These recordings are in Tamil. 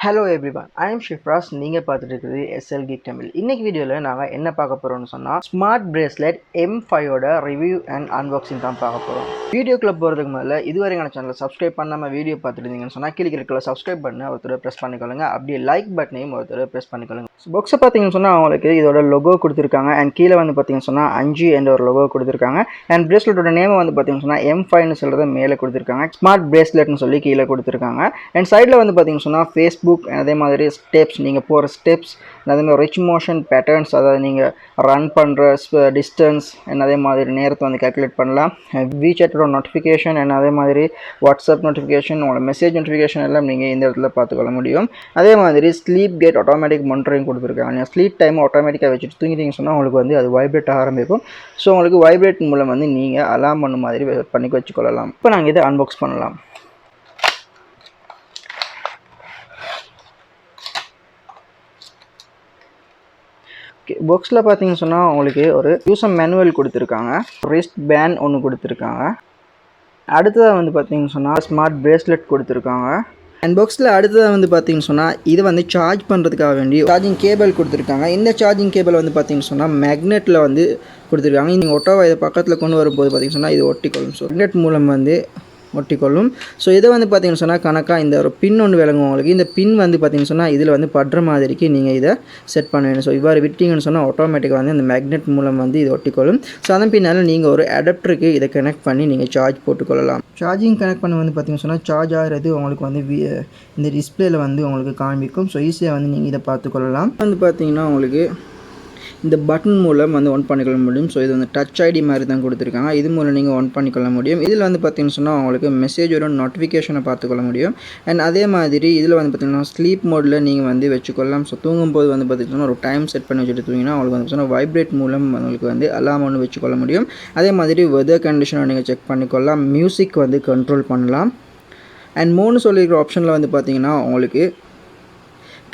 Hello everyone, I am Shifras. நீங்கள் பார்த்துட்டு இருக்கிறது SL Geek தமிழ். இன்னைக்கு வீடியோவில் நாங்கள் என்ன பார்க்க போகிறோம்னு சொன்னால் ஸ்மார்ட் பிரேஸ்லெட் M5ஓட ரிவ்யூ அண்ட் அன்பாக்சிங் தான் பார்க்க போகிறோம். வீடியோக்குள்ளே போகிறதுக்கு முதல்ல இதுவரைக்கான சேனலை சப்ஸ்கிரைப் பண்ணாமல் வீடியோ பார்த்துருந்தீங்கன்னு சொன்னால் கீழே சப்ஸ்கிரைப் பண்ண ஒருத்தர் ப்ரெஸ் பண்ணிக்கொள்ளுங்க. அப்படியே லைக் பட்டனையும் ஒருத்தர் ப்ரெஸ் பண்ணிக்கொள்ளுங்க. பாக்ஸை பார்த்தீங்கன்னு சொன்னால் அவங்களுக்கு இதோட லோகோ கொடுத்துருக்காங்க அண்ட் கீழே வந்து பார்த்தீங்கன்னு சொன்னால் 5 என்ற ஒரு லோகோ கொடுத்துருக்காங்க. அண்ட் பிரேஸ்லெட்டோட நேம் வந்து பார்த்தீங்கன்னு சொன்னால் M5ன்னு சொல்கிறத மேலே கொடுத்துருக்காங்க. ஸ்மார்ட் பிரேஸ்லெட்னு சொல்லி கீழே கொடுத்துருக்காங்க. அண்ட் சைடில் வந்து பார்த்தீங்கன்னு சொன்னால் ஃபேஸ்புக் அதே மாதிரி ஸ்டெப்ஸ், நீங்கள் போகிற ஸ்டெப்ஸ், அதே மாதிரி ரிச் மோஷன் பேட்டர்ன்ஸ், அதாவது நீங்கள் ரன் பண்ணுற டிஸ்டன்ஸ் அண்ட் அதே மாதிரி நேரத்தை வந்து கேல்குலேட் பண்ணலாம். விசாட்டோட நோட்டிஃபிகேஷன் அண்ட் அதே மாதிரி வாட்ஸ்அப் நோட்டிஃபிகேஷன், உங்களோட மெசேஜ் நோட்டிஃபிகேஷன் எல்லாம் நீங்கள் இந்த இடத்துல பார்த்துக்கொள்ள முடியும். அதே மாதிரி ஸ்லீப் கேட் ஆட்டோமேட்டிக் மானிட்டரிங் கொடுத்துருக்காங்க. நீங்கள் ஸ்லீப் டைம் ஆட்டோமேட்டிக்காக வச்சுட்டு தூங்கிட்டீங்கன்னு சொன்னால் உங்களுக்கு வந்து அது வைப்ரேட் ஆரம்பிக்கும். ஸோ உங்களுக்கு வைப்ரேட் மூலம் வந்து நீங்கள் அலாம் பண்ண மாதிரி பண்ணி வச்சுக்கொள்ளலாம். இப்போ நாங்கள் இதை அன்பாக்ஸ் பண்ணலாம். பாக்ஸில் பார்த்தீங்கன்னு சொன்னால் உங்களுக்கு ஒரு யூசர் மேனுவல் கொடுத்துருக்காங்க, ரிஸ்ட் பேண்ட் ஒன்று கொடுத்துருக்காங்க. அடுத்ததாக வந்து பார்த்தீங்கன்னு சொன்னால் ஸ்மார்ட் பிரேஸ்லெட் கொடுத்துருக்காங்க. அண்ட் பாக்ஸில் அடுத்ததாக வந்து பார்த்தீங்கன்னு சொன்னால் இதை வந்து சார்ஜ் பண்ணுறதுக்காக வேண்டி சார்ஜிங் கேபிள் கொடுத்துருக்காங்க. இந்த சார்ஜிங் கேபிள் வந்து பார்த்தீங்கன்னு சொன்னால் மேக்னெட்டில் வந்து கொடுத்துருக்காங்க. நீங்கள் ஒட்டோவா இதை பக்கத்தில் கொண்டு வரும்போது பார்த்தீங்கன்னு சொன்னால் இது ஒட்டிக்கொள்ளும். ஸோ மேக்னெட் மூலம் வந்து ஒட்டிக்கொள்ளும். ஸோ இதை வந்து பார்த்தீங்கன்னு சொன்னால் கணக்காக இந்த ஒரு பின் ஒன்று விளங்கும் உங்களுக்கு. இந்த பின் வந்து பார்த்தீங்கன்னு சொன்னால் இதில் வந்து படுற மாதிரிக்கு நீங்கள் இதை செட் பண்ண வேணும். ஸோ இவ்வாறு விட்டிங்கன்னு சொன்னால் ஆட்டோமேட்டிக்காக வந்து இந்த மேக்னெட் மூலம் வந்து இது ஒட்டிக்கொள்ளும். ஸோ அதன் பின்னால் நீங்கள் ஒரு அடாப்டருக்கு இதை கனெக்ட் பண்ணி நீங்கள் சார்ஜ் போட்டுக்கொள்ளலாம். சார்ஜிங் கனெக்ட் பண்ண வந்து பார்த்தீங்கன்னு சொன்னால் சார்ஜ் ஆகிறது உங்களுக்கு வந்து இந்த டிஸ்பிளேயில் வந்து உங்களுக்கு காண்பிக்கும். ஸோ ஈஸியாக வந்து நீங்கள் இதை பார்த்துக்கொள்ளலாம். வந்து பார்த்தீங்கன்னா உங்களுக்கு இந்த பட்டன் மூலம் வந்து ஒன் பண்ணிக்கொள்ள முடியும். ஸோ இது வந்து டச் ஐடி மாதிரி தான் கொடுத்துருக்காங்க. இது மூலம் நீங்கள் ஒன் பண்ணிக்கொள்ள முடியும். இதில் வந்து பார்த்தீங்கன்னு சொன்னால் உங்களுக்கு மெசேஜோட நோட்டிஃபிகேஷனை பார்த்துக்கொள்ள முடியும். அண்ட் அதே மாதிரி இதில் வந்து பார்த்திங்கன்னா ஸ்லீப் மோடில் நீங்கள் வந்து வச்சுக்கொள்ளலாம். ஸோ தூங்கும்போது வந்து பார்த்திங்கன்னா ஒரு டைம் செட் பண்ணி வச்சுட்டு தூங்கினா உங்களுக்கு வந்து சொன்னால் வைப்ரேட் மூலம் உங்களுக்கு வந்து அலாம் ஒன்று வச்சுக்கொள்ள முடியும். அதே மாதிரி வெதர் கண்டிஷனை நீங்கள் செக் பண்ணிக்கொள்ளலாம். மியூசிக் வந்து கண்ட்ரோல் பண்ணலாம். அண்ட் 3 சொல்லியிருக்கிற ஆப்ஷனில் வந்து பார்த்திங்கன்னா உங்களுக்கு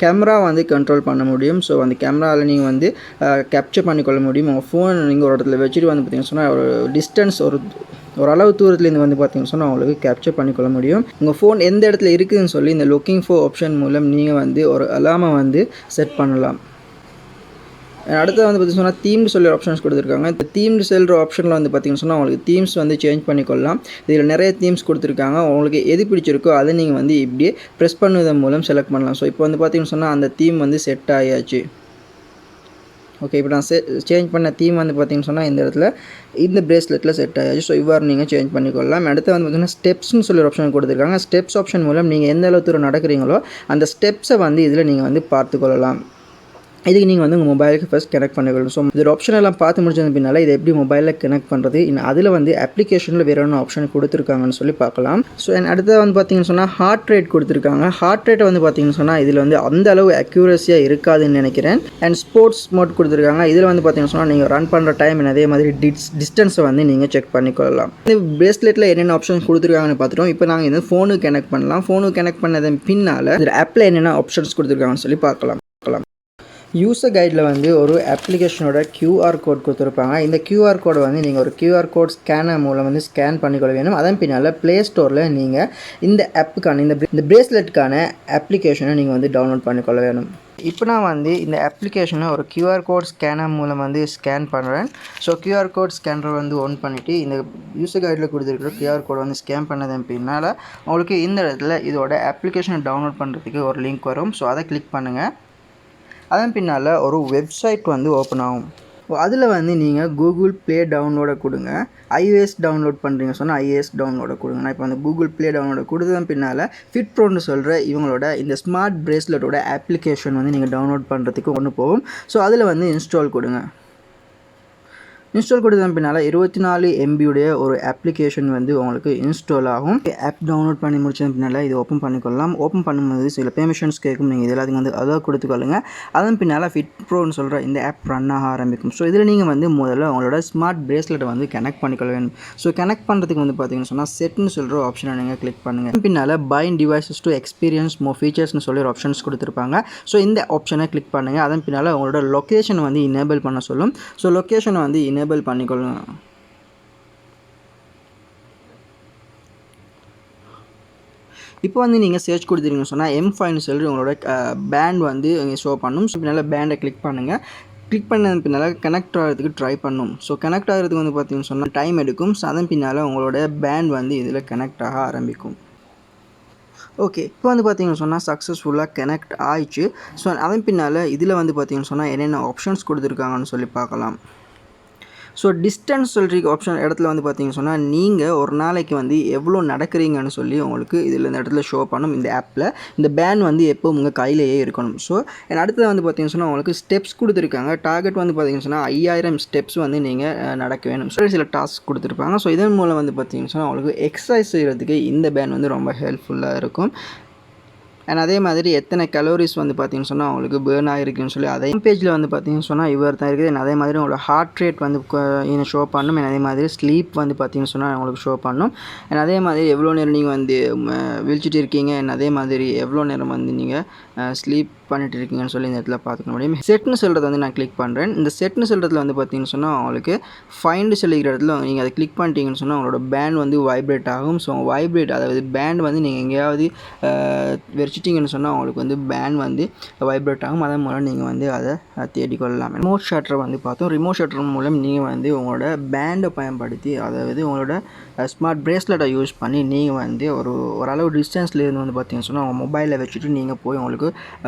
கேமரா வந்து கண்ட்ரோல் பண்ண முடியும். ஸோ அந்த கேமராவில் நீங்கள் வந்து கேப்சர் பண்ணிக்கொள்ள முடியும். உங்கள் ஃபோன் நீங்கள் ஒரு இடத்துல வச்சுட்டு வந்து பார்த்திங்கன்னு சொன்னால் ஒரு டிஸ்டன்ஸ் ஒரு அளவு தூரத்துலேருந்து வந்து பார்த்திங்கன்னு சொன்னால் உங்களுக்கு கேப்சர் பண்ணிக்கொள்ள முடியும். உங்கள் ஃபோன் எந்த இடத்துல இருக்குதுன்னு சொல்லி இந்த லுக்கிங் ஃபார் ஆப்ஷன் மூலம் நீங்கள் வந்து ஒரு அலாமை வந்து செட் பண்ணலாம். அடுத்து வந்து பார்த்திங்கன்னு சொன்னால் தீம்டு சொல்கிற ஆப்ஷன்ஸ் கொடுத்துருக்காங்க. இந்த தீம்டு செல்கிற ஆப்ஷனில் வந்து பார்த்திங்கன்னு சொன்னால் உங்களுக்கு தீம்ஸ் வந்து சேஞ்ச் பண்ணிக்கொள்ளலாம். இதில் நிறைய தீம்ஸ் கொடுத்துருக்காங்க. உங்களுக்கு எது பிடிச்சிருக்கோ அதை நீங்கள் வந்து இப்படியே ப்ரெஸ் பண்ணுவதன் மூலம் செலக்ட் பண்ணலாம். ஸோ இப்போ வந்து பார்த்திங்கன்னு சொன்னால் அந்த தீம் வந்து செட் ஆகியாச்சு. ஓகே, இப்போ நான் சேஞ்ச் பண்ண தீம் வந்து பார்த்திங்கன்னு சொன்னால் இந்த இடத்துல இந்த பிரேஸ்லெட்டில் செட் ஆகியாச்சு. ஸோ இவ்வாறு நீங்கள் சேஞ்ச் பண்ணிக்கொள்ளலாம். அடுத்து வந்து பார்த்திங்கன்னா ஸ்டெப்ஸ்னு சொல்லி ஆப்ஷன் கொடுத்துருக்காங்க. ஸ்டெப்ஸ் ஆப்ஷன் மூலம் நீங்கள் எந்த அளவு தூரம் நடக்கிறீங்களோ அந்த ஸ்டெப்ஸை வந்து இதில் நீங்கள் வந்து பார்த்துக்கொள்ளலாம். இதுக்கு நீங்கள் வந்து உங்கள் மொபைலுக்கு ஃபஸ்ட் கனெக்ட் பண்ணிக்கொள்ளணும். ஸோ இதோட ஆப்ஷன் எல்லாம் பார்த்து முடிச்சது பின்னால் இதை எப்படி மொபைலில் கனெக்ட் பண்ணுறது, அதில் வந்து அப்ளிகேஷனில் வேறு ஒன்று ஆப்ஷன் கொடுத்துருக்காங்கன்னு சொல்லி பார்க்கலாம். ஸோ அடுத்தது வந்து பார்த்திங்கன்னு சொன்னால் ஹார்ட் ரேட் கொடுத்துருக்காங்க. ஹார்ட் ரேட்டை வந்து பார்த்திங்கன்னு சொன்னால் இதில் வந்து அந்த அளவு அக்யூரஸியாக இருக்காதுன்னு நினைக்கிறேன். அண்ட் ஸ்போர்ட்ஸ் மோட் கொடுத்துருக்காங்க. இதில் வந்து பார்த்திங்கன்னு சொன்னால் நீங்கள் ரன் பண்ணுற டைம் அதே மாதிரி டிஸ்டன்ஸை வந்து நீங்கள் செக் பண்ணிக்கொள்ளலாம். இந்த பிரேஸ்லெட்டில் என்னென்ன ஆப்ஷன்ஸ் கொடுத்துருக்காங்கன்னு பார்த்துட்டோம். இப்போ நாங்கள் இந்த ஃபோனுக்கு கனெக்ட் பண்ணலாம். ஃபோனுக்கு கனெக்ட் பண்ணதன் பின்னால் இதில் ஆப்பில் என்னென்ன ஆப்ஷன்ஸ் கொடுத்துருக்காங்கன்னு சொல்லி பார்க்கலாம். யூசர் கைடில் வந்து ஒரு அப்ளிகேஷனோட QR கோட் கொடுத்துருப்பாங்க. இந்த QR கோடை வந்து நீங்கள் ஒரு QR கோட் ஸ்கேனர் மூலம் வந்து ஸ்கேன் பண்ணிக்கொள்ள வேணும். அதன் பின்னால் ப்ளே ஸ்டோரில் நீங்கள் இந்த ஆப்புக்கான இந்த பிரேஸ்லெட்டுக்கான அப்ளிகேஷனை நீங்கள் வந்து டவுன்லோட் பண்ணிக்கொள்ள வேணும். இப்போ நான் வந்து இந்த அப்ளிகேஷனை ஒரு QR கோட் ஸ்கேனர் மூலம் வந்து ஸ்கேன் பண்ணுறேன். ஸோ QR கோட் ஸ்கேனர் வந்து ஒன் பண்ணிவிட்டு இந்த யூசர் கைடில் கொடுத்துருக்கிற QR கோடை வந்து ஸ்கேன் பண்ணதன் பின்னால் உங்களுக்கு இந்த இடத்துல இதோட அப்ளிகேஷனை டவுன்லோட் பண்ணுறதுக்கு ஒரு லிங்க் வரும். ஸோ அதை கிளிக் பண்ணுங்கள். அதன் பின்னால் ஒரு வெப்சைட் வந்து ஓப்பன் ஆகும். அதில் வந்து நீங்கள் கூகுள் ப்ளே டவுன்லோடை கொடுங்க. iOS டவுன்லோட் பண்ணுறீங்க சொன்னால் iOS டவுன்லோடை கொடுங்க. நான் இப்போ வந்து கூகுள் ப்ளே டவுன்லோடை கொடுத்ததன் பின்னால் ஃபிட் ப்ரோன்னு சொல்கிற இவங்களோட இந்த ஸ்மார்ட் பிரேஸ்லெட்டோட அப்ளிகேஷன் வந்து நீங்கள் டவுன்லோட் பண்ணுறதுக்கு ஒன்று போகும். ஸோ அதில் வந்து இன்ஸ்டால் கொடுங்க. இன்ஸ்டால் கொடுத்ததன் பின்னால் 24 MB உடைய ஒரு அப்ளிகேஷன் வந்து உங்களுக்கு இன்ஸ்டால் ஆகும். ஆப் டவுன்லோட் பண்ணி முடிச்சது பின்னால் இது ஓப்பன் பண்ணிக்கொள்ளலாம். ஓப்பன் பண்ணும்போது சில பெர்மிஷன்ஸ் கேட்கும். நீங்கள் இது எல்லாத்துக்கும் வந்து அலோவ் கொடுத்துக்கொள்ளுங்க. அதன் பின்னால் ஃபிட் ப்ரோன்னு சொல்கிற இந்த ஆப் ரன் ஆக ஆரம்பிக்கும். ஸோ இதில் நீங்கள் வந்து முதல்ல உங்களோட ஸ்மார்ட் பிரேஸ்லெட்டை வந்து கனெக்ட் பண்ணிக்கொள்ள வேணும். ஸோ கனெக்ட் பண்ணுறதுக்கு வந்து பார்த்தீங்கன்னு சொன்னால் செட்னு சொல்கிற ஆப்ஷனை நீங்கள் கிளிக் பண்ணுங்கள். பின்னால் find devices to experience more ஃபீச்சர்ஸ்னு சொல்லி ஒரு ஆப்ஷன்ஸ் கொடுத்துருப்பாங்க. ஸோ இந்த ஆப்ஷனை கிளிக் பண்ணுங்கள். அதன் பின்னால் உங்களோட லொக்கேஷனை வந்து இனேபிள் பண்ண சொல்லும். ஸோ லொக்கேஷனை வந்து இனேபிள் பண்ணிக்கொள்ளுங்க. இப்போ வந்து நீங்கள் சர்ச் கொடுத்துருங்கன்னு சொன்னால் M5ன்னு சொல்லி உங்களோட பேண்ட் வந்து ஷோ பண்ணும். ஸோ பின்னால் பேண்டை கிளிக் பண்ணுங்கள். கிளிக் பண்ணது பின்னால் கனெக்ட் ஆகிறதுக்கு ட்ரை பண்ணும். ஸோ கனெக்ட் ஆகிறதுக்கு வந்து பார்த்தீங்கன்னு சொன்னால் டைம் எடுக்கும். ஸோ அதன் பின்னால் உங்களோட பேண்ட் வந்து இதில் கனெக்ட் ஆக ஆரம்பிக்கும். ஓகே, இப்போ வந்து பார்த்தீங்கன்னு சொன்னால் சக்ஸஸ்ஃபுல்லாக கனெக்ட் ஆயிடுச்சு. ஸோ அதன் பின்னால் இதில் வந்து பார்த்தீங்கன்னு சொன்னால் என்னென்ன ஆப்ஷன்ஸ் கொடுத்துருக்காங்கன்னு சொல்லி பார்க்கலாம். ஸோ டிஸ்டன்ஸ் சொல்கிற ஆப்ஷன் இடத்துல வந்து பார்த்தீங்கன்னு சொன்னால் நீங்கள் ஒரு நாளைக்கு வந்து எவ்வளோ நடக்கிறீங்கன்னு சொல்லி உங்களுக்கு இதில் இந்த இடத்துல ஷோ பண்ணும். இந்த ஆப்பில் இந்த பேன் வந்து எப்போ உங்கள் கையிலேயே இருக்கணும். ஸோ அடுத்தது வந்து பார்த்தீங்கன்னு சொன்னால் உங்களுக்கு ஸ்டெப்ஸ் கொடுத்துருக்காங்க. டார்கெட் வந்து பார்த்தீங்கன்னு சொன்னால் 5000 ஸ்டெப்ஸ் வந்து நீங்கள் நடக்க வேணும். ஸோ சில டாஸ்க் கொடுத்துருப்பாங்க. ஸோ இதன் மூலம் வந்து பார்த்தீங்கன்னு சொன்னால் உங்களுக்கு எக்ஸசைஸ் செய்கிறதுக்கு இந்த பேன் வந்து ரொம்ப ஹெல்ப்ஃபுல்லாக இருக்கும். அண்ட் அதே மாதிரி எத்தனை கலோரிஸ் வந்து பார்த்தீங்கன்னு சொன்னால் உங்களுக்கு பேர்ன் ஆகிருக்குன்னு சொல்லி அதே பேஜில் வந்து பார்த்தீங்கன்னு சொன்னால் இவர் தான் இருக்குது. அதே மாதிரி உங்களோட ஹார்ட் ரேட் வந்து ஷோ பண்ணும். அதே மாதிரி ஸ்லீப் வந்து பார்த்தீங்கன்னு சொன்னால் உங்களுக்கு ஷோ பண்ணும். அண்ட் அதே மாதிரி எவ்வளோ நேரம் நீங்கள் வந்து விழிச்சிட்டு இருக்கீங்க, அதே மாதிரி எவ்வளோ நேரம் வந்து நீங்கள் ஸ்லீப் பண்ணிட்டு இருக்கீங்கன்னு சொல்லி இந்த இடத்துல பார்த்துக்க முடியும். செட்னு சொல்கிறது வந்து நான் கிளிக் பண்ணுறேன். இந்த செட்னு சொல்கிறதுல வந்து பார்த்தீங்கன்னு சொன்னால் உங்களுக்கு ஃபைண்டு சொல்லிக்கிற இடத்துல நீங்கள் அதை கிளிக் பண்ணிட்டீங்கன்னு சொன்னால் உங்களோட பேண்ட் வந்து வைப்ரேட் ஆகும். ஸோ வைப்ரேட் அதாவது பேண்ட் வந்து நீங்கள் எங்கேயாவது வச்சிட்டிங்கன்னு சொன்னால் உங்களுக்கு வந்து பேண்ட் வந்து வைப்ரேட் ஆகும். அதன் மூலம் நீங்கள் வந்து அதை தேடிக்கொள்ளலாம். ரிமோட் ஷட்டர் வந்து பார்த்தோம். ரிமோட் ஷட்டர் மூலம் நீங்கள் வந்து உங்களோட பேண்டை பயன்படுத்தி அதாவது உங்களோட ஸ்மார்ட் பிரேஸ்லெட்டை யூஸ் பண்ணி நீங்கள் வந்து ஓரளவு டிஸ்டன்ஸ்லேருந்து வந்து பார்த்தீங்கன்னு சொன்னால் உங்கள் மொபைலில் வச்சுட்டு நீங்கள் போய் உங்களுக்கு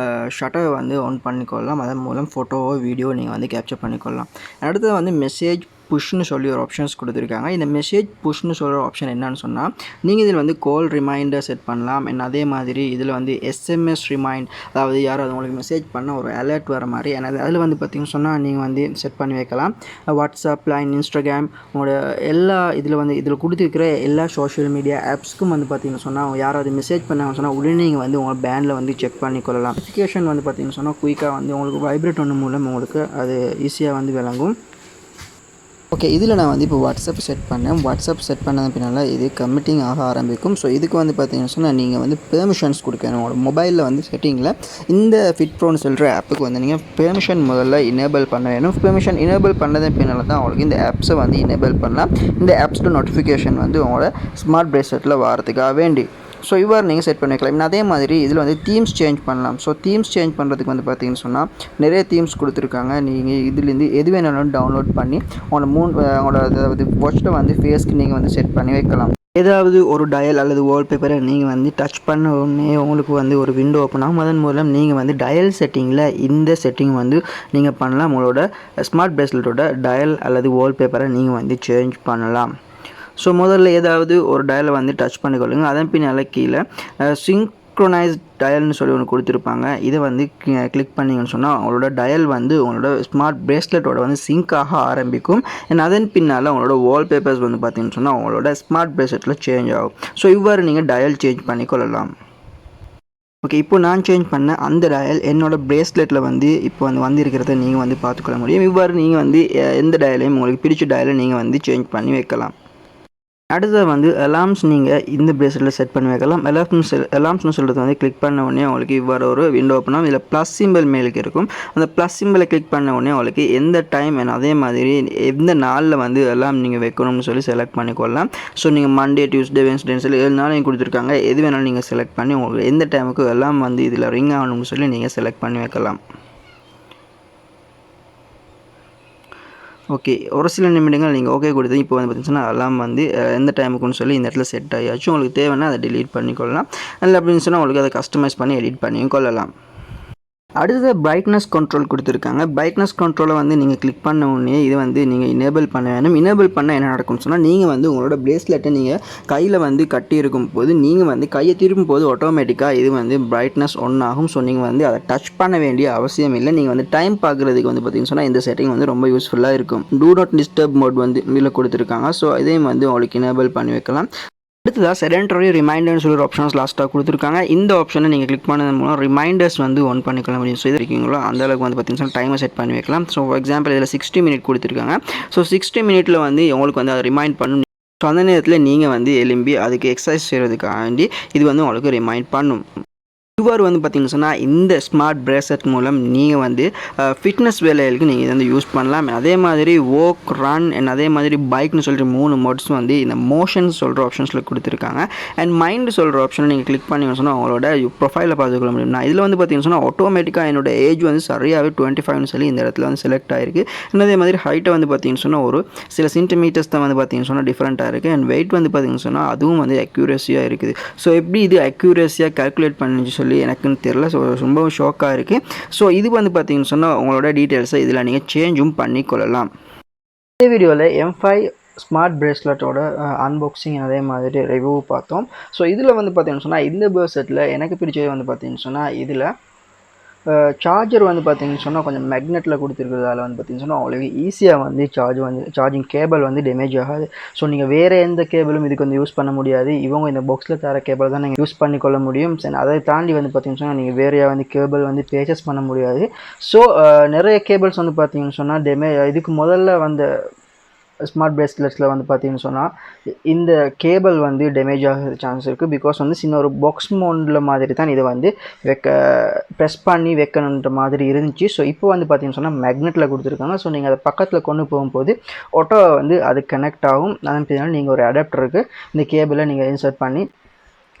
ஷட்டரை வந்து ஆன் பண்ணிக்கொள்ளலாம். அதன் மூலம் ஃபோட்டோவோ வீடியோ நீங்கள் வந்து கேப்சர் பண்ணிக்கொள்ளலாம். அடுத்தது வந்து மெசேஜ் புஷ்னு சொல்லி ஒரு ஆப்ஷன்ஸ் கொடுத்துருக்காங்க. இந்த மெசேஜ் புஷ்னு சொல்கிற ஆப்ஷன் என்னன்னு சொன்னால் நீங்கள் இதில் வந்து கால் ரிமைண்டர் செட் பண்ணலாம். அண்ட் அதே மாதிரி இதில் வந்து SMS ரிமைண்ட் அதாவது யாராவது உங்களுக்கு மெசேஜ் பண்ண ஒரு அலர்ட் வர மாதிரி அதில் வந்து பார்த்திங்கன்னு சொன்னால் நீங்கள் வந்து செட் பண்ணி வைக்கலாம். வாட்ஸ்அப், லைன், இன்ஸ்டாகிராம் உங்களோட எல்லா இதில் கொடுத்துருக்கிற எல்லா சோஷியல் மீடியா ஆப்ஸ்க்கும் வந்து பார்த்திங்கன்னு சொன்னால் யாராவது மெசேஜ் பண்ணாங்கன்னு சொன்னால் உடனே நீங்கள் வந்து உங்கள் பேண்டில் வந்து செக் பண்ணிக்கொள்ளலாம். நோட்டிஃபிகேஷன் வந்து பார்த்திங்கன்னு சொன்னால் குயிக்காக வந்து உங்களுக்கு வைப்ரேட் ஒன்று மூலம் உங்களுக்கு அது ஈஸியாக வந்து விளங்கும். ஓகே, இதில் நான் வந்து இப்போ வாட்ஸ்அப் செட் பண்ணேன். வாட்ஸ்அப் செட் பண்ணது பின்னால் இது கமிட்டிங் ஆக ஆரம்பிக்கும். ஸோ இதுக்கு வந்து பார்த்தீங்கன்னு சொன்னால் நீங்கள் வந்து பெர்மிஷன்ஸ் கொடுக்கணும். உங்களோட மொபைலில் வந்து செட்டிங்கில் இந்த ஃபிட்ப்ரோன்னு சொல்கிற ஆப்புக்கு வந்து நீங்கள் பெர்மிஷன் முதல்ல இனேபிள் பண்ண வேணும். பெர்மிஷன் இனேபிள் பண்ணது பின்னால் தான் உங்களுக்கு இந்த ஆப்ஸை வந்து இனேபிள் பண்ணலாம். இந்த ஆப்ஸோட நோட்டிஃபிகேஷன் வந்து உங்களோட ஸ்மார்ட் பிரேஸ்லெட்டில் வரதுக்காக வேண்டி ஸோ இவ்வாறு நீங்கள் செட் பண்ணி வைக்கலாம். அதே மாதிரி இதில் வந்து தீம்ஸ் சேஞ்ச் பண்ணலாம். ஸோ தீம்ஸ் சேஞ்ச் பண்ணுறதுக்கு வந்து பார்த்தீங்கன்னு சொன்னால் நிறைய தீம்ஸ் கொடுத்துருக்காங்க. நீங்கள் இதுலேருந்து எது வேணாலும் டவுன்லோட் பண்ணி உங்களோட அதாவது வாட்சில் வந்து ஃபேஸ்க்கு நீங்கள் வந்து செட் பண்ணி வைக்கலாம். ஏதாவது ஒரு டயல் அல்லது வால்பேப்பரை நீங்கள் வந்து டச் பண்ண உடனே உங்களுக்கு வந்து ஒரு விண்டோ ஓப்பன் ஆகும். அதன் மூலம் நீங்கள் வந்து டயல் செட்டிங்கில் இந்த செட்டிங் வந்து நீங்கள் பண்ணலாம். உங்களோட ஸ்மார்ட் பிரேஸ்லெட்டோட டயல் அல்லது வால்பேப்பரை நீங்கள் வந்து சேஞ்ச் பண்ணலாம். ஸோ முதல்ல ஏதாவது ஒரு டயலை வந்து டச் பண்ணிக்கொள்ளுங்க. அதன் பின்னால் கீழே சிங்க்ரோனைஸ்ட் டயல்னு சொல்லி ஒன்று கொடுத்துருப்பாங்க. இதை வந்து கிளிக் பண்ணிங்கன்னு சொன்னால் அவங்களோட டயல் வந்து உங்களோட ஸ்மார்ட் பிரேஸ்லெட்டோட வந்து சிங்க் ஆக ஆரம்பிக்கும். அண்ட் அதன் பின்னால் உங்களோட வால்பேப்பர்ஸ் வந்து பார்த்தீங்கன்னு சொன்னால் அவங்களோட ஸ்மார்ட் பிரேஸ்லெட்டில் சேஞ்ச் ஆகும். ஸோ இவ்வாறு நீங்கள் டயல் சேஞ்ச் பண்ணிக்கொள்ளலாம். ஓகே, இப்போ நான் சேஞ்ச் பண்ண அந்த டயல் என்னோடய பிரேஸ்லெட்டில் வந்து இப்போ வந்திருக்கிறத நீங்கள் வந்து பார்த்துக்கொள்ள முடியும். இவ்வாறு நீங்கள் வந்து எந்த டயலையும் உங்களுக்கு பிடிச்ச டயலை நீங்கள் வந்து சேஞ்ச் பண்ணி வைக்கலாம். அடுத்தது வந்து அலார்ம்ஸ் நீங்கள் இந்த பிரேஸ்லெட்டில் செட் பண்ணி வைக்கலாம். அலார்ம்ஸ்னு சொல்கிறது வந்து கிளிக் பண்ண உடனே உங்களுக்கு இவ்வாறு ஒரு விண்டோ ஓப்பன் ஆகும். இதில் ப்ளஸ் சிம்பிள் மேலுக்கு இருக்கும். அந்த ப்ளஸ் சிம்பிளை கிளிக் பண்ண உடனே உங்களுக்கு எந்த டைம் அதே மாதிரி எந்த நாளில் வந்து அலாம் நீங்கள் வைக்கணும்னு சொல்லி செலக்ட் பண்ணிக்கொள்ளலாம். ஸோ நீங்கள் மண்டே, டியூஸ்டே, வென்ஸ்டேன்னு சொல்லி 7 நாள் நீங்கள் கொடுத்துருக்காங்க. எது வேணாலும் நீங்கள் செலக்ட் பண்ணி உங்களுக்கு எந்த டைமுக்கு அலாம் வந்து இதில் ரிங் ஆகணும்னு சொல்லி நீங்கள் செலக்ட் பண்ணி வைக்கலாம். ஓகே, ஒரு சில நிமிடங்கள் நீங்கள் ஓகே கொடுத்து இப்போ வந்து பார்த்தீங்கன்னா அலாம் வந்து எந்த டைமுக்குன்னு சொல்லி இந்த இடத்துல செட் ஆகியாச்சும். உங்களுக்கு தேவைன்னா அதை டெலீட் பண்ணிக்கொள்ளலாம். இல்லை அப்படின்னு சொன்னால் உங்களுக்கு அதை கஸ்டமைஸ் பண்ணி எடிட் பண்ணியும் கொள்ளலாம். அடுத்த பிரைட்னஸ் கண்ட்ரோல் கொடுத்துருக்காங்க. பிரைட்னஸ் கண்ட்ரோலை வந்து நீங்கள் கிளிக் பண்ண உடனே இது வந்து நீங்கள் இனேபிள் பண்ண வேணும். இனேபிள் பண்ண என்ன நடக்கும்னு சொன்னால் நீங்கள் வந்து உங்களோட பிரேஸ்லெட்டை நீங்கள் கையில் வந்து கட்டியிருக்கும் போது நீங்கள் வந்து கையை திரும்பும் போது ஆட்டோமேட்டிக்காக இது வந்து பிரைட்னஸ் ஒன் ஆகும். ஸோ நீங்கள் வந்து அதை டச் பண்ண வேண்டிய அவசியம் இல்லை. நீங்கள் வந்து டைம் பார்க்குறதுக்கு வந்து பார்த்தீங்கன்னு சொன்னால் இந்த செட்டிங் வந்து ரொம்ப யூஸ்ஃபுல்லாக இருக்கும். டூ நாட் டிஸ்டர்ப் மோட் வந்து இதில் கொடுத்துருக்காங்க. ஸோ இதையும் வந்து உங்களுக்கு இனேபிள் பண்ணி வைக்கலாம். அடுத்ததாக செடென்டரி ரிமைண்டர்னு சொல்லி ஒரு ஆப்ஷன்ஸ் லாஸ்ட்டாக கொடுத்துருக்காங்க. இந்த ஆப்ஷனை நீங்கள் கிளிக் பண்ணது மூலம் ரிமைண்டர்ஸ் வந்து ஒன் பண்ணிக்கொள்ள முடியும். ஸோ இது இருக்கீங்களோ அந்தளவுக்கு வந்து பார்த்தீங்கன்னா டைமை செட் பண்ணி வைக்கலாம். ஸோ ஃபார் எக்ஸாம்பிள் இதில் 60 மினிட் கொடுத்துருக்காங்க. ஸோ 60 மினிட்டில் வந்து உங்களுக்கு வந்து அதை ரிமைண்ட் பண்ணும். ஸோ அந்த நேரத்தில் நீங்கள் வந்து எலும்பி அதுக்கு எக்ஸசைஸ் செய்கிறதுக்காண்டி இது வந்து உங்களுக்கு ரிமைண்ட் பண்ணும். இவ்வாறு வந்து பார்த்திங்கன்னு சொன்னால் இந்த ஸ்மார்ட் பிரேஸ்லெட் மூலம் நீங்கள் வந்து ஃபிட்னஸ் வேலைகளுக்கு நீங்கள் இதை வந்து யூஸ் பண்ணலாம். அதே மாதிரி வாக், ரன் அண்ட் அதே மாதிரி பைக்னு சொல்லிட்டு 3 மோட்ஸ் வந்து இந்த மோஷன் சொல்கிற ஆப்ஷன்ஸில் கொடுத்துருக்காங்க. அண்ட் மைண்டு சொல்கிற ஆப்ஷனை நீங்கள் கிளிக் பண்ணிங்கன்னு சொன்னால் அவங்களோட ப்ரொஃபைலை பார்த்துக்கொள்ள முடியும். நான் இதில் வந்து பார்த்திங்கன்னு சொன்னால் ஆட்டோமேட்டிக்காக என்னோட ஏஜ் வந்து சரியாகவே 25னு சொல்லி இந்த இடத்துல வந்து செலக்ட் ஆகிருக்கு. அதே மாதிரி ஹைட்டை வந்து பார்த்திங்கன்னு சொன்னால் ஒரு சில சென்டிமீட்டர்ஸ் தான் வந்து பார்த்திங்கன்னு சொன்னால் டிஃப்ரெண்ட்டாக இருக்குது. அண்ட் வெயிட் வந்து பார்த்திங்கன்னு சொன்னால் அதுவும் வந்து அக்யூரஸியாக இருக்குது. ஸோ எப்படி இது அக்யூரஸியாக கால்குலேட் பண்ணி சொல்லி எனக்குன்னு தெரில. ஸோ ரொம்பவும் ஷாக்காக இருக்குது. ஸோ இது வந்து பார்த்திங்கன்னு சொன்னால் உங்களோட டீட்டெயில்ஸை இதில் நீங்கள் சேஞ்சும் பண்ணிக்கொள்ளலாம். இந்த வீடியோவில் M5 ஸ்மார்ட் பிரேஸ்லெட்டோட அன்பாக்சிங் அதே மாதிரி ரிவ்யூ பார்த்தோம். ஸோ இதில் வந்து பார்த்திங்கன்னு சொன்னால் இந்த பிரேஸ்லெட்டில் எனக்கு பிடிச்சது வந்து பார்த்திங்கன்னு சொன்னால் இதில் சார்ஜர் வந்து பார்த்திங்கன்னு சொன்னால் கொஞ்சம் மேக்னெட்டில் கொடுத்துருக்கிறதால வந்து பார்த்திங்கன்னு சொன்னால் அவங்களுக்கு ஈஸியாக வந்து சார்ஜிங் கேபிள் வந்து டேமேஜ் ஆகாது. ஸோ நீங்கள் வேறு எந்த கேபிளும் இதுக்கு வந்து யூஸ் பண்ண முடியாது. இவங்க இந்த பாக்ஸில் தர கேபிள் தான் நீங்கள் யூஸ் பண்ணிக்கொள்ள முடியும். அதை தாண்டி வந்து பார்த்திங்கன்னு சொன்னால் நீங்கள் வேறையாக வந்து கேபிள் வந்து பர்ச்சேஸ் பண்ண முடியாது. ஸோ நிறைய கேபிள்ஸ் வந்து பார்த்திங்கன்னு சொன்னால் இதுக்கு முதல்ல வந்து ஸ்மார்ட் பிரேஸ்லெட்ஸில் வந்து பார்த்திங்கன்னு சொன்னால் இந்த கேபிள் வந்து டேமேஜ் ஆகிற சான்ஸ் இருக்குது. பிகாஸ் வந்து சின்ன ஒரு பாக்ஸ் மோண்டில் மாதிரி தான் இதை வந்து ப்ரெஸ் பண்ணி வைக்கணுன்ற மாதிரி இருந்துச்சு. ஸோ இப்போ வந்து பார்த்திங்கன்னு சொன்னால் மேக்னெட்டில் கொடுத்துருக்காங்க. ஸோ நீங்கள் அதை பக்கத்தில் கொண்டு போகும்போது ஆட்டோ வந்து அது கனெக்ட் ஆகும். அதன் பின்னால் நீங்கள் ஒரு அடாப்டருக்கு இந்த கேபிளை நீங்கள் இன்சர்ட் பண்ணி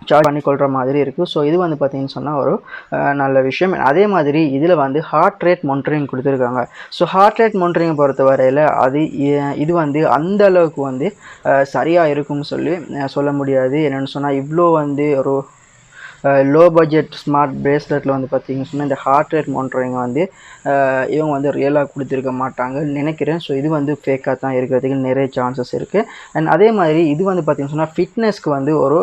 சார்ஜ் பண்ணிக்கொள்கிற மாதிரி இருக்குது. ஸோ இது வந்து பார்த்திங்கன்னு சொன்னால் ஒரு நல்ல விஷயம். அதே மாதிரி இதில் வந்து ஹார்ட் ரேட் மானிட்டரிங் கொடுத்துருக்காங்க. ஸோ ஹார்ட் ரேட் மானிட்டரிங்கை பொறுத்த வரையில் இது வந்து அந்த அளவுக்கு வந்து சரியாக இருக்கும்னு சொல்லி சொல்ல முடியாது. என்னென்னு சொன்னால் இவ்வளோ வந்து ஒரு லோ பட்ஜெட் ஸ்மார்ட் பிரேஸ்லெட்டில் வந்து பார்த்திங்கன்னு சொன்னால் இந்த ஹார்ட் ரேட் மானிட்டரிங்கை வந்து இவங்க வந்து ரியலாக கொடுத்துருக்க மாட்டாங்கன்னு நினைக்கிறேன். ஸோ இது வந்து ஃபேக்காக தான் இருக்கிறதுக்கு நிறைய சான்சஸ் இருக்குது. அண்ட் அதே மாதிரி இது வந்து பார்த்திங்கன்னு சொன்னால் ஃபிட்னஸ்க்கு வந்து ஒரு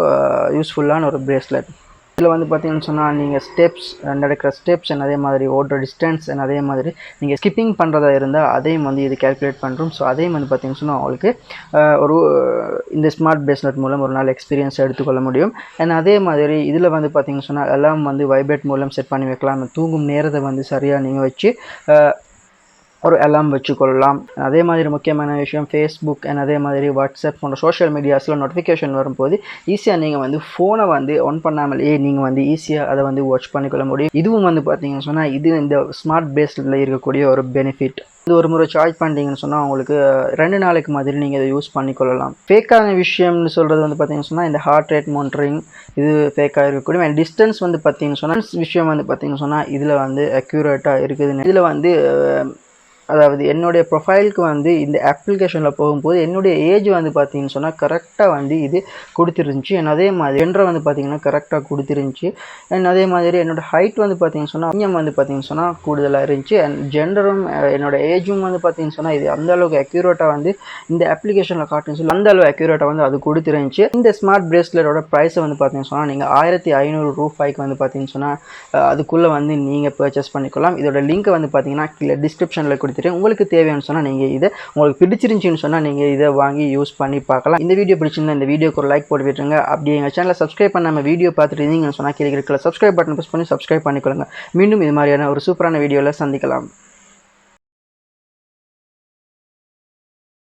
யூஸ்ஃபுல்லான ஒரு பிரேஸ்லெட். இதில் வந்து பார்த்திங்கன்னு சொன்னால் நீங்கள் நடக்கிற ஸ்டெப்ஸ் அண்ட் அதே மாதிரி ஓடுற டிஸ்டன்ஸ் அண்ட் அதே மாதிரி நீங்கள் ஸ்கிப்பிங் பண்ணுறதா இருந்தால் அதையும் வந்து இது கேல்குலேட் பண்ணுறோம். ஸோ அதையும் வந்து பார்த்திங்கன்னு சொன்னால் அவங்களுக்கு ஒரு இந்த ஸ்மார்ட் பிரேஸ்லெட் மூலம் ஒரு நாள் எக்ஸ்பீரியன்ஸ் எடுத்துக்கொள்ள முடியும். அண்ட் அதே மாதிரி இதில் வந்து பார்த்திங்கன்னு சொன்னால் எல்லாம் வந்து வைப்ரேட் மூலம் செட் பண்ணி வைக்கலாம். தூங்கும் நேரத்தை வந்து சரியாக நீங்கள் வச்சு ஒரு அலாம் வச்சுக்கொள்ளலாம். அதே மாதிரி முக்கியமான விஷயம் ஃபேஸ்புக் அண்ட் அதே மாதிரி வாட்ஸ்அப் போன்ற சோஷியல் மீடியாஸில் நோட்டிஃபிகேஷன் வரும்போது ஈஸியாக நீங்கள் வந்து ஃபோனை வந்து ஆன் பண்ணாமலேயே நீங்கள் வந்து ஈஸியாக அதை வந்து வாட்ச் பண்ணிக்கொள்ள முடியும். இதுவும் வந்து பார்த்திங்கன்னு சொன்னால் இது இந்த ஸ்மார்ட் பிரேஸ்லெட்டில் இருக்கக்கூடிய ஒரு பெனிஃபிட். இது ஒரு முறை சார்ஜ் பண்ணிட்டீங்கன்னு சொன்னால் உங்களுக்கு 2 நாளைக்கு மாதிரி நீங்கள் இதை யூஸ் பண்ணிக்கொள்ளலாம். ஃபேக்கான விஷயம்னு சொல்கிறது வந்து பார்த்திங்கன்னு சொன்னால் இந்த ஹார்ட் ரேட் மானிட்டரிங் இது ஃபேக்காக இருக்கக்கூடிய அண்ட் டிஸ்டன்ஸ் வந்து பார்த்திங்கன்னு சொன்னால் விஷயம் வந்து பார்த்திங்கன்னு சொன்னால் இதில் வந்து அக்யூரேட்டாக இருக்குதுன்னு இதில் வந்து அதாவது என்னுடைய ப்ரொஃபைலுக்கு வந்து இந்த அப்ளிகேஷனில் போகும்போது என்னுடைய ஏஜ் வந்து பார்த்திங்கன்னு சொன்னால் கரெக்டாக வந்து இது கொடுத்துருந்துச்சி. அண்ட் அதே மாதிரி ஜெண்டரை வந்து பார்த்திங்கன்னா கரெக்டாக கொடுத்துருந்துச்சி. அண்ட் அதே மாதிரி என்னோடய ஹைட் வந்து பார்த்திங்கன்னு சொன்னால் இன்யம் வந்து பார்த்திங்கன்னு சொன்னால் கூடுதலாக இருந்துச்சு. அண்ட் ஜெண்டரும் என்னோடய ஏஜும் வந்து பார்த்திங்கன்னு சொன்னால் இது அந்தளவுக்கு அக்யூரேட்டாக வந்து இந்த அப்ளிகேஷனில் காட்டுன்னு சொல்லி அந்தளவு அக்யூரேட்டாக வந்து அது கொடுத்துருந்துச்சி. இந்த ஸ்மார்ட் பிரேஸ்லெட்டோட ப்ரைஸை வந்து பார்த்திங்கன்னு சொன்னால் நீங்கள் 1500 ரூபாய்க்கு வந்து பார்த்திங்கன்னு சொன்னால் அதுக்குள்ளே வந்து நீங்கள் பர்ச்சேஸ் பண்ணிக்கலாம். இதோட லிங்க்கை வந்து பார்த்திங்கன்னா கீழே டிஸ்கிரிப்ஷனில் உங்களுக்கு தேவைன்னு சொன்னால் நீங்கள் இதை உங்களுக்கு பிடிச்சிருந்துச்சின்னு சொன்னால் நீங்கள் இதை வாங்கி யூஸ் பண்ணி பார்க்கலாம். இந்த வீடியோ பிடிச்சிருந்தா இந்த வீடியோக்கு ஒரு லைக் போட்டு விட்டுருங்க. அப்படி எங்கள் சேனலை சப்ஸ்கிரைப் பண்ணாமல் வீடியோ பார்த்துட்டு இருந்தீங்கன்னு சொன்னால் கீழே இருக்கிற சப்ஸ்கிரைப் பட்டன் ப்ரெஸ் பண்ணி சப்ஸ்கிரைப் பண்ணிக்கொள்ளுங்க. மீண்டும் இது மாதிரியான ஒரு சூப்பரான வீடியோவில் சந்திக்கலாம்.